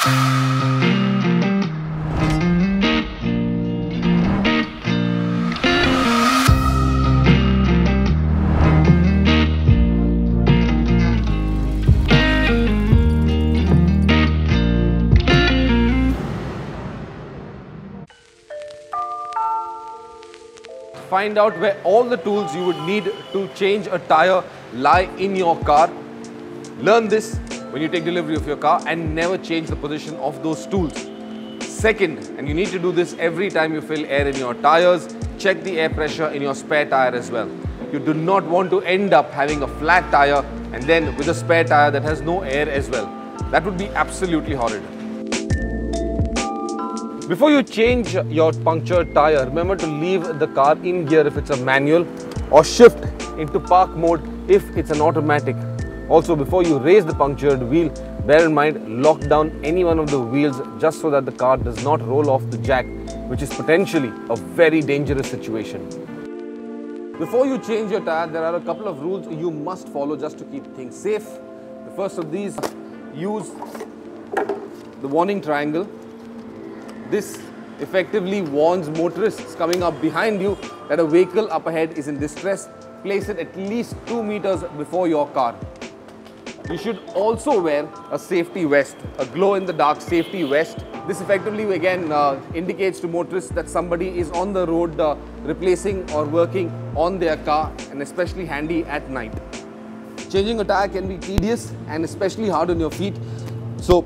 Find out where all the tools you would need to change a tire lie in your car. Learn this when you take delivery of your car and never change the position of those tools. Second, and you need to do this every time you fill air in your tires, check the air pressure in your spare tire as well. You do not want to end up having a flat tire and then with a spare tire that has no air as well. That would be absolutely horrid. Before you change your punctured tire, remember to leave the car in gear if it's a manual or shift into park mode if it's an automatic. Also, before you raise the punctured wheel, bear in mind, lock down any one of the wheels just so that the car does not roll off the jack, which is potentially a very dangerous situation. Before you change your tire, there are a couple of rules you must follow just to keep things safe. The first of these, use the warning triangle. This effectively warns motorists coming up behind you that a vehicle up ahead is in distress. Place it at least 2 meters before your car. You should also wear a safety vest, a glow-in-the-dark safety vest. This effectively again indicates to motorists that somebody is on the road replacing or working on their car, and especially handy at night. Changing a tire can be tedious and especially hard on your feet. So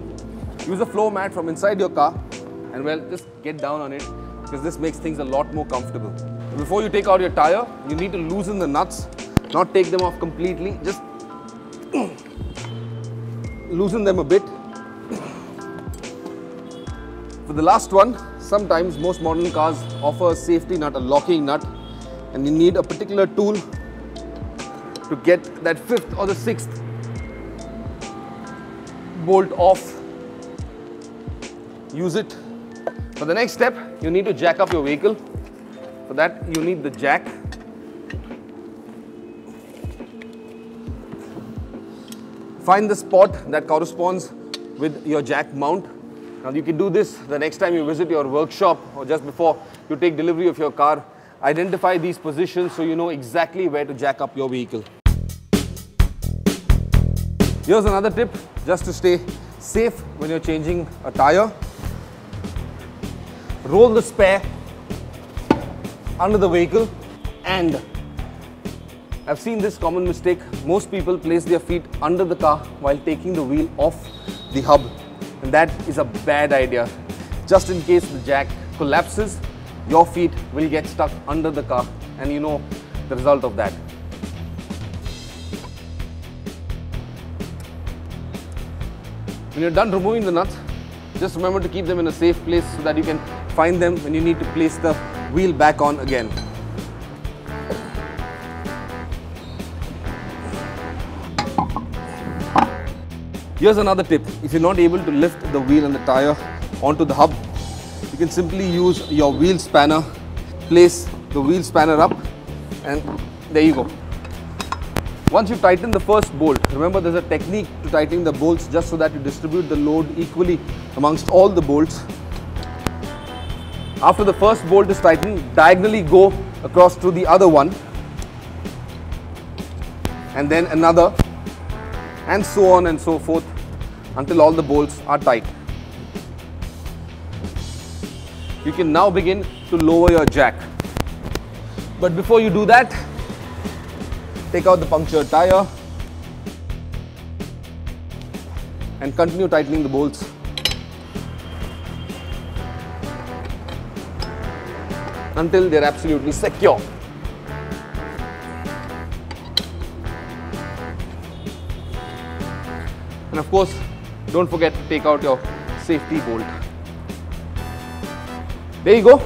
use a floor mat from inside your car and well, just get down on it because this makes things a lot more comfortable. Before you take out your tire, you need to loosen the nuts, not take them off completely, just loosen them a bit. For the last one, sometimes most modern cars offer a safety nut, a locking nut, and you need a particular tool to get that 5th or the 6th bolt off. Use it. For the next step, you need to jack up your vehicle. For that, you need the jack. Find the spot that corresponds with your jack mount. Now you can do this the next time you visit your workshop or just before you take delivery of your car. Identify these positions so you know exactly where to jack up your vehicle. Here's another tip just to stay safe when you're changing a tire. Roll the spare under the vehicle, and I've seen this common mistake. Most people place their feet under the car while taking the wheel off the hub, and that is a bad idea. Just in case the jack collapses, your feet will get stuck under the car, and you know the result of that. When you're done removing the nuts, just remember to keep them in a safe place so that you can find them when you need to place the wheel back on again. Here's another tip. If you're not able to lift the wheel and the tire onto the hub, you can simply use your wheel spanner. Place the wheel spanner up and there you go. Once you tighten the first bolt, remember there's a technique to tightening the bolts just so that you distribute the load equally amongst all the bolts. After the first bolt is tightened, diagonally go across to the other one and then another, and so on and so forth until all the bolts are tight. You can now begin to lower your jack. But before you do that, take out the punctured tire and continue tightening the bolts. Until they're absolutely secure. And of course, don't forget to take out your safety bolt. There you go.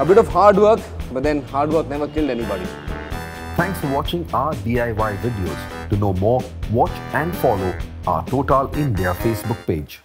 A bit of hard work, but then hard work never killed anybody. Thanks for watching our DIY videos. To know more, watch and follow our Total India Facebook page.